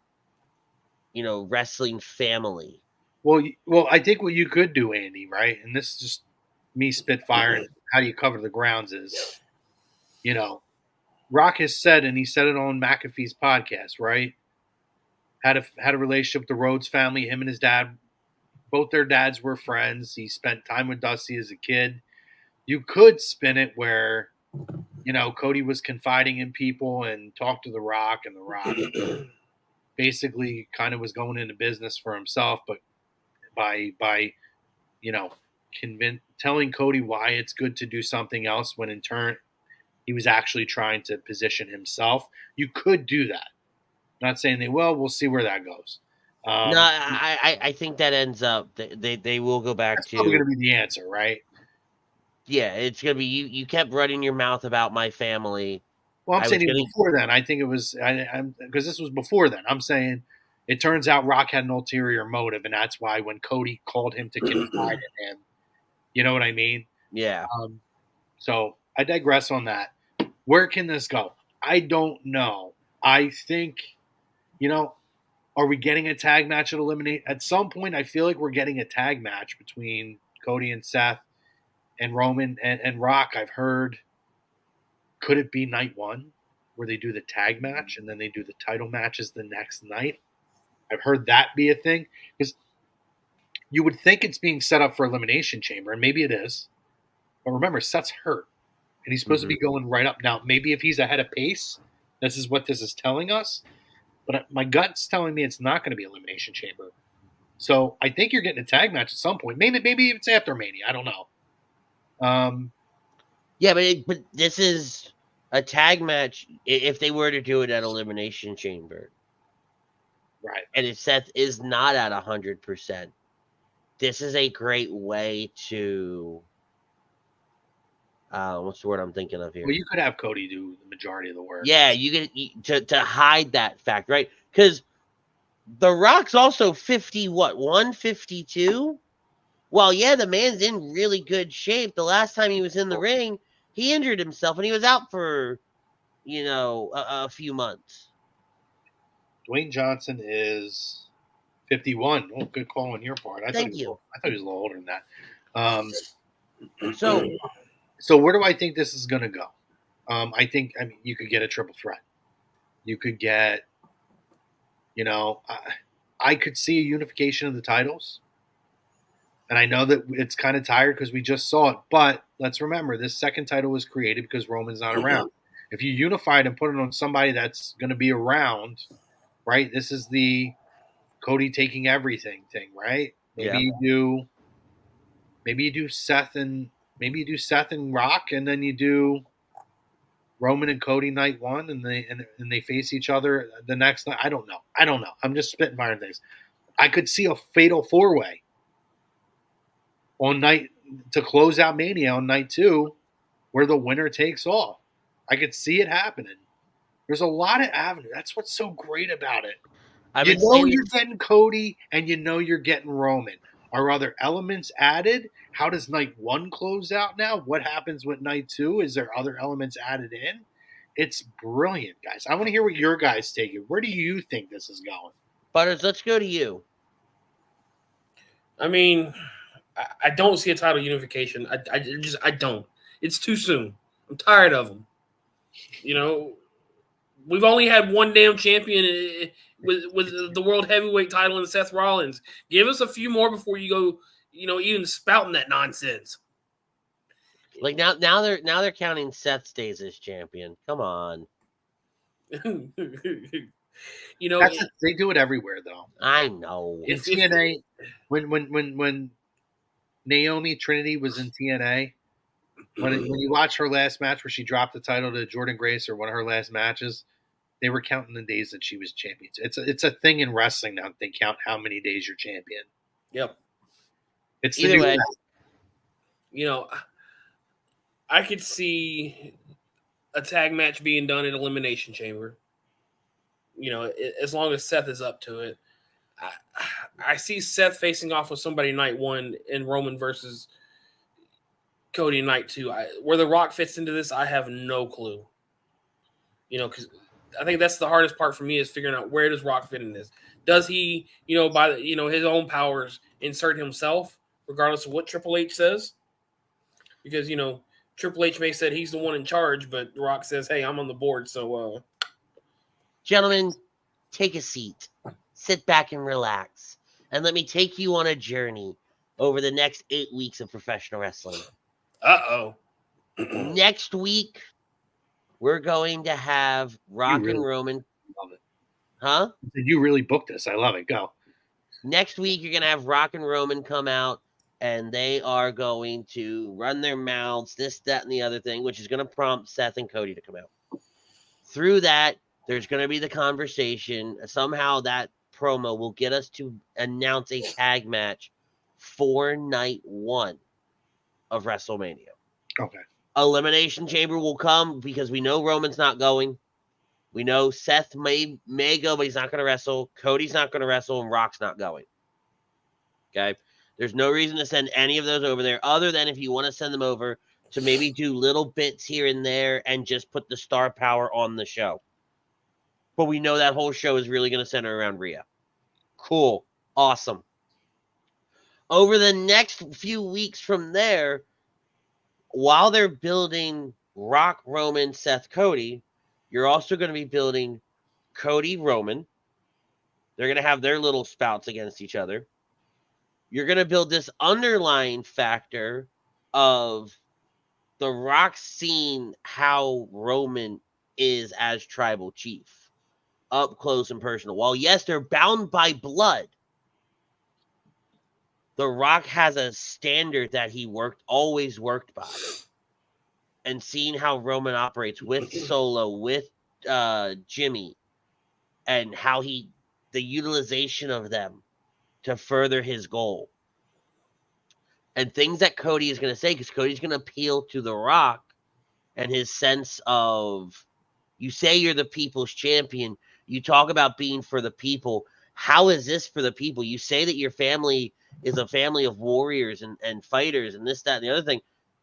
wrestling family. Well, I think what you could do, Andy, right? And this is just me spitfiring. How do you cover the grounds is, Rock has said, and he said it on McAfee's podcast, right? Had a relationship with the Rhodes family. Him and his dad, both their dads were friends. He spent time with Dusty as a kid. You could spin it where, Cody was confiding in people and talked to The Rock, and The Rock basically kind of was going into business for himself, but by telling Cody why it's good to do something else when in turn he was actually trying to position himself. You could do that. Not saying they will. We'll see where that goes. No, I think that ends up they will go back That's to probably going to be the answer, right? Yeah, it's gonna be you kept running your mouth about my family. Well, I'm I saying was even before then. I think it was because this was before then. I'm saying it turns out Rock had an ulterior motive, and that's why when Cody called him to confide in him, you know what I mean? Yeah. So I digress on that. Where can this go? I don't know. I think, are we getting a tag match at Eliminate? At some point, I feel like we're getting a tag match between Cody and Seth and Roman and Rock. I've heard, could it be night one where they do the tag match and then they do the title matches the next night? I've heard that be a thing because you would think it's being set up for Elimination Chamber, and maybe it is. But remember, Seth's hurt, and he's supposed to be going right up. Now, maybe if he's ahead of pace, this is what this is telling us. But my gut's telling me it's not going to be Elimination Chamber. So I think you're getting a tag match at some point. Maybe it's after Mania. I don't know. Yeah, but this is a tag match if they were to do it at Elimination Chamber. Right. And if Seth is not at 100%, this is a great way to what's the word I'm thinking of here? Well, you could have Cody do the majority of the work. Yeah, you get to hide that fact, right? Because The Rock's also 152. Well, yeah, the man's in really good shape. The last time he was in the ring, he injured himself and he was out for, a few months. Dwayne Johnson is 51. Oh, good call on your part. I thought he was a little older than that. So where do I think this is going to go? I mean, you could get a triple threat. You could get, I could see a unification of the titles. And I know that it's kind of tired because we just saw it. But let's remember, this second title was created because Roman's not around. If you unify it and put it on somebody that's going to be around, right? This is the Cody taking everything thing, right? Maybe you do Seth and Rock, and then you do Roman and Cody night one, and they face each other the next night. I don't know. I'm just spitting fire things. I could see a fatal 4-way on night to close out Mania on night 2, where the winner takes all. I could see it happening. There's a lot of avenues. That's what's so great about it. You're getting Cody, and you're getting Roman. Are other elements added? How does night 1 close out now? What happens with night 2? Is there other elements added in? It's brilliant, guys. I want to hear what your guys take it. Where do you think this is going? Butters, let's go to you. I mean, I don't see a title unification. I don't. It's too soon. I'm tired of them. We've only had one damn champion with the world heavyweight title in Seth Rollins. Give us a few more before you go, even spouting that nonsense. Like now they're counting Seth's days as champion. Come on. They do it everywhere though. I know. In TNA, when Naomi Trinity was in TNA, when you watch her last match where she dropped the title to Jordan Grace, or one of her last matches, they were counting the days that she was champion. It's a thing in wrestling now. They count how many days you're champion. Yep. It's the new way. I could see a tag match being done at Elimination Chamber. As long as Seth is up to it. I see Seth facing off with somebody night 1 and Roman versus Cody night 2. Where The Rock fits into this, I have no clue. Because I think that's the hardest part for me is figuring out where does Rock fit in this. Does he, by his own powers, insert himself, regardless of what Triple H says? Because Triple H may said he's the one in charge, but Rock says, "Hey, I'm on the board." So, Gentlemen, take a seat, sit back and relax, and let me take you on a journey over the next 8 weeks of professional wrestling. Next week, we're going to have Rock and Roman. Love it. Huh? You really booked this. I love it. Go. Next week, you're going to have Rock and Roman come out, and they are going to run their mouths, this, that, and the other thing, which is going to prompt Seth and Cody to come out. Through that, there's going to be the conversation. Somehow that promo will get us to announce a tag match for night 1 of WrestleMania. Okay. Elimination Chamber will come because we know Roman's not going. We know Seth may go, but he's not going to wrestle. Cody's not going to wrestle, and Rock's not going. Okay? There's no reason to send any of those over there other than if you want to send them over to maybe do little bits here and there and just put the star power on the show. But we know that whole show is really going to center around Rhea. Cool. Awesome. Over the next few weeks from there, while they're building Rock, Roman, Seth, Cody, you're also going to be building Cody, Roman. They're going to have their little spouts against each other. You're going to build this underlying factor of The Rock seeing how Roman is as tribal chief, up close and personal. While, yes, they're bound by blood, The Rock has a standard that he always worked by. And seeing how Roman operates with Solo, with Jimmy, and how the utilization of them to further his goal. And things that Cody is going to say, because Cody's going to appeal to The Rock and his sense of, you say you're the people's champion, you talk about being for the people. How is this for the people? You say that your family is a family of warriors and fighters and this, that, and the other thing.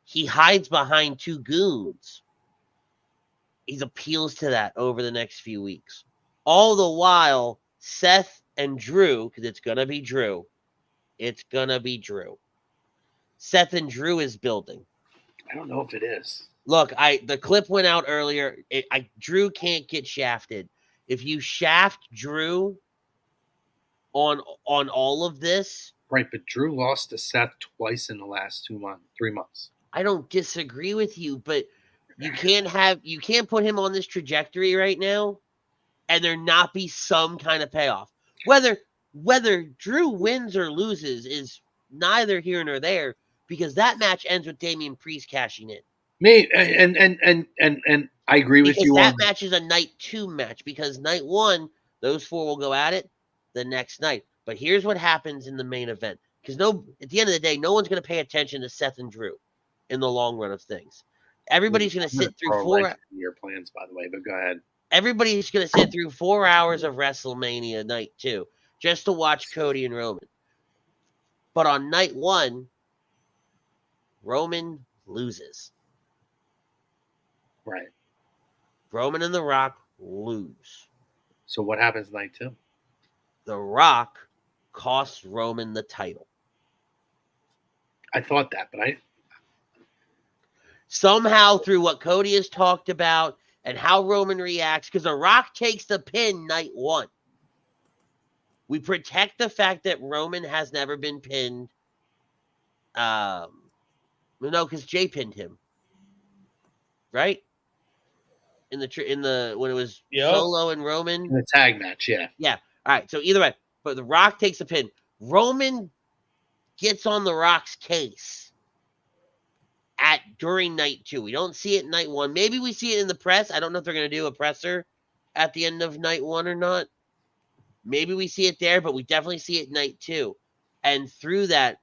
He hides behind 2 goons. He appeals to that over the next few weeks. All the while, Seth and Drew, because it's going to be Drew. It's going to be Drew. Seth and Drew is building. I don't know if it is. Look, the clip went out earlier. Drew can't get shafted. If you shaft Drew on all of this. Right, but Drew lost to Seth twice in the last 3 months. I don't disagree with you, but you can't put him on this trajectory right now and there not be some kind of payoff. Whether Drew wins or loses is neither here nor there, because that match ends with Damian Priest cashing in. Me and I agree with you. That match is a night 2 match, because night 1, those 4 will go at it the next night. But here's what happens in the main event, because at the end of the day, no one's going to pay attention to Seth and Drew in the long run of things. Everybody's going to sit through 4 your plans, by the way, but go ahead. Everybody's going to sit through 4 hours of WrestleMania night 2 just to watch Cody and Roman. But on night 1, Roman loses. Right. Roman and The Rock lose. So what happens night 2? The Rock costs Roman the title. I thought that, but somehow through what Cody has talked about and how Roman reacts, because The Rock takes the pin night 1. We protect the fact that Roman has never been pinned. No, because Jay pinned him, right? In the when it was Solo and Roman, in the tag match, yeah. All right. So either way, but The Rock takes the pin. Roman gets on The Rock's case during night 2. We don't see it night 1. Maybe we see it in the press. I don't know if they're going to do a presser at the end of night 1 or not. Maybe we see it there, but we definitely see it night 2. And through that,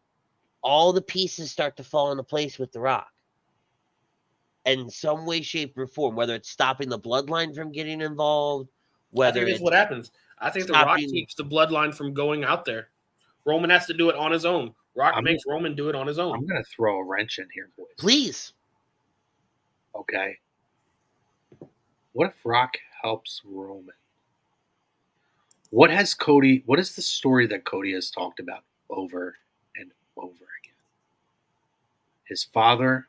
all the pieces start to fall into place with The Rock. In some way, shape, or form, whether it's stopping the bloodline from getting involved, I think that's what happens. I think The Rock keeps the bloodline from going out there. Roman has to do it on his own. Rock makes Roman do it on his own. I'm going to throw a wrench in here, boys. Please. Okay. What if Rock helps Roman? What is the story that Cody has talked about over and over again? His father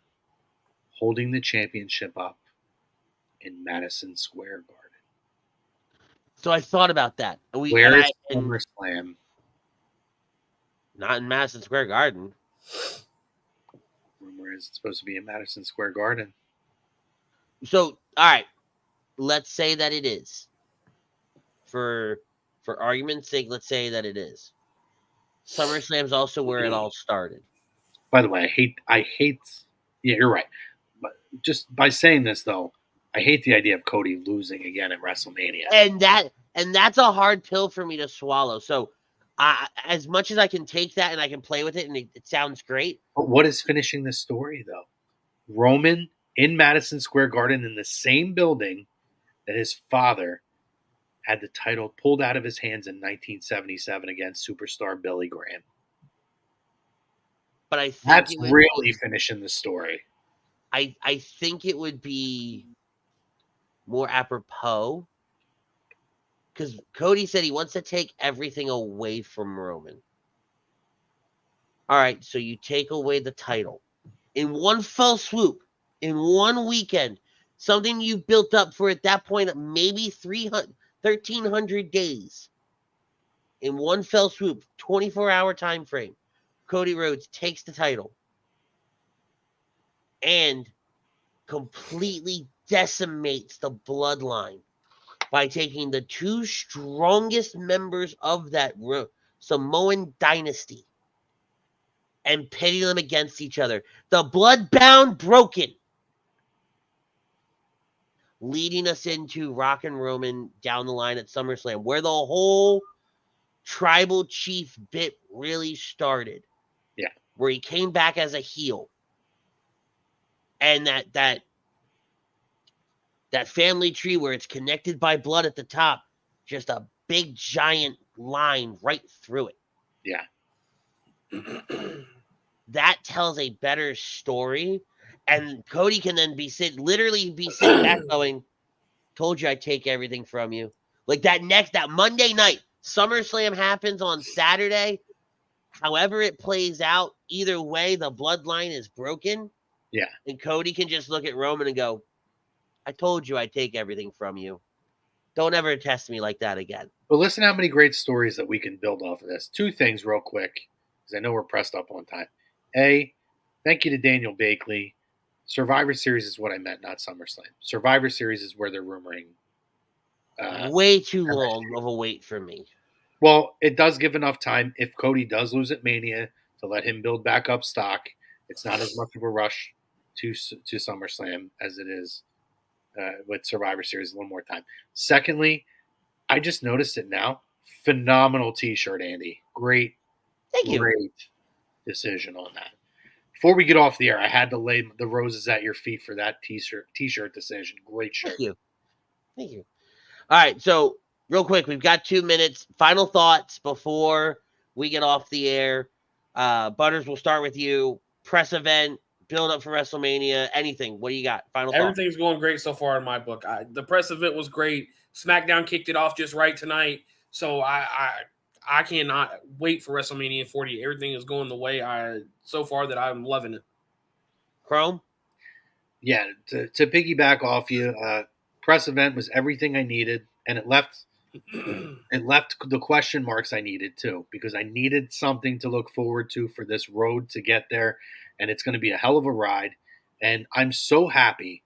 holding the championship up in Madison Square Garden. So I thought about that. Where is SummerSlam? Not in Madison Square Garden. Rumor is it's supposed to be in Madison Square Garden. So, all right, let's say that it is. For argument's sake, let's say that it is. SummerSlam's also where it all started. By the way, I hate. Yeah, you're right. But just by saying this, though, I hate the idea of Cody losing again at WrestleMania. And that's a hard pill for me to swallow. So, as much as I can take that and I can play with it, and it sounds great. But what is finishing the story, though? Roman in Madison Square Garden in the same building that his father had the title pulled out of his hands in 1977 against superstar Billy Graham. But I think that's really finishing the story. I think it would be more apropos because Cody said he wants to take everything away from Roman. All right, so you take away the title in one fell swoop, in one weekend, something you built up for at that point maybe 1,300 days. In one fell swoop, 24-hour time frame, Cody Rhodes takes the title and completely decimates the bloodline by taking the two strongest members of that Samoan dynasty and pitting them against each other. The bloodbound broken. Leading us into Rock and Roman down the line at SummerSlam, where the whole tribal chief bit really started. Yeah. Where he came back as a heel. And that family tree where it's connected by blood at the top, just a big giant line right through it. Yeah. That tells a better story. And Cody can then literally be sitting back going, told you I'd take everything from you. Like that Monday night, SummerSlam happens on Saturday. However it plays out, either way, the bloodline is broken. Yeah. And Cody can just look at Roman and go, I told you I'd take everything from you. Don't ever test me like that again. But listen how many great stories that we can build off of this. Two things real quick, because I know we're pressed up on time. A, thank you to Daniel Bakley. Survivor Series is what I meant, not SummerSlam. Survivor Series is where they're rumoring. Way too long of a wait for me. Well, it does give enough time if Cody does lose at Mania to let him build back up stock. It's not as much of a rush to SummerSlam as it is with Survivor Series. A little more time. Secondly, I just noticed it now. Phenomenal T-shirt, Andy. Great. Thank you. Great decision on that. Before we get off the air, I had to lay the roses at your feet for that T-shirt decision. Great shirt. Thank you. All right, so real quick, we've got 2 minutes. Final thoughts before we get off the air. Butters, we'll start with you. Press event, build up for WrestleMania, anything. What do you got? Final thoughts. Everything's going great so far in my book. The press event was great. SmackDown kicked it off just right tonight. So I cannot wait for WrestleMania 40. Everything is going the way so far that I'm loving it. Chrome? Yeah, to piggyback off you, press event was everything I needed, and it left the question marks I needed too, because I needed something to look forward to for this road to get there, and it's going to be a hell of a ride. And I'm so happy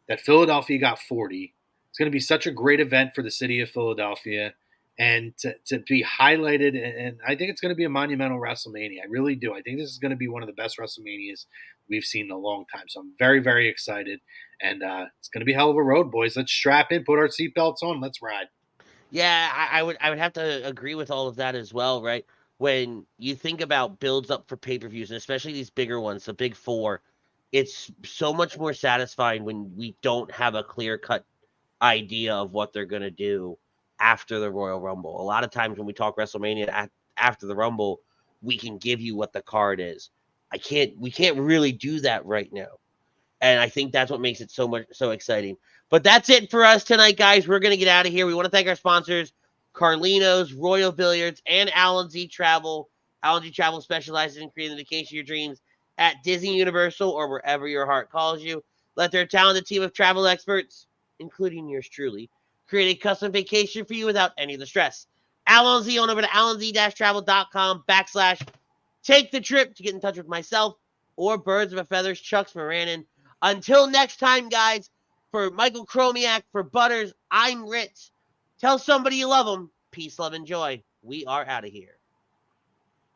that Philadelphia got 40. It's going to be such a great event for the city of Philadelphia. And to be highlighted, and I think it's going to be a monumental WrestleMania. I really do. I think this is going to be one of the best WrestleManias we've seen in a long time. So I'm very, very excited. And it's going to be a hell of a road, boys. Let's strap in, put our seatbelts on. Let's ride. Yeah, I would have to agree with all of that as well, right? When you think about builds up for pay-per-views, and especially these bigger ones, the big four, it's so much more satisfying when we don't have a clear-cut idea of what they're going to do after the Royal Rumble. A lot of times when we talk WrestleMania after the Rumble, we can give you what the card is. We can't really do that right now. And I think that's what makes it so exciting. But that's it for us tonight, guys. We're going to get out of here. We want to thank our sponsors, Carlino's, Royal Billiards, and Allen Z Travel. Allen Z Travel specializes in creating the vacation of your dreams at Disney, Universal, or wherever your heart calls you. Let their talented team of travel experts, including yours truly, create a custom vacation for you without any of the stress. Alan Z on over to alanz-travel.com/take the trip to get in touch with myself or Birds of a Feather's Chuck Moranin. Until next time, guys, for Michael Chromiak, for Butters, I'm Ritz. Tell somebody you love them. Peace, love, and joy. We are out of here.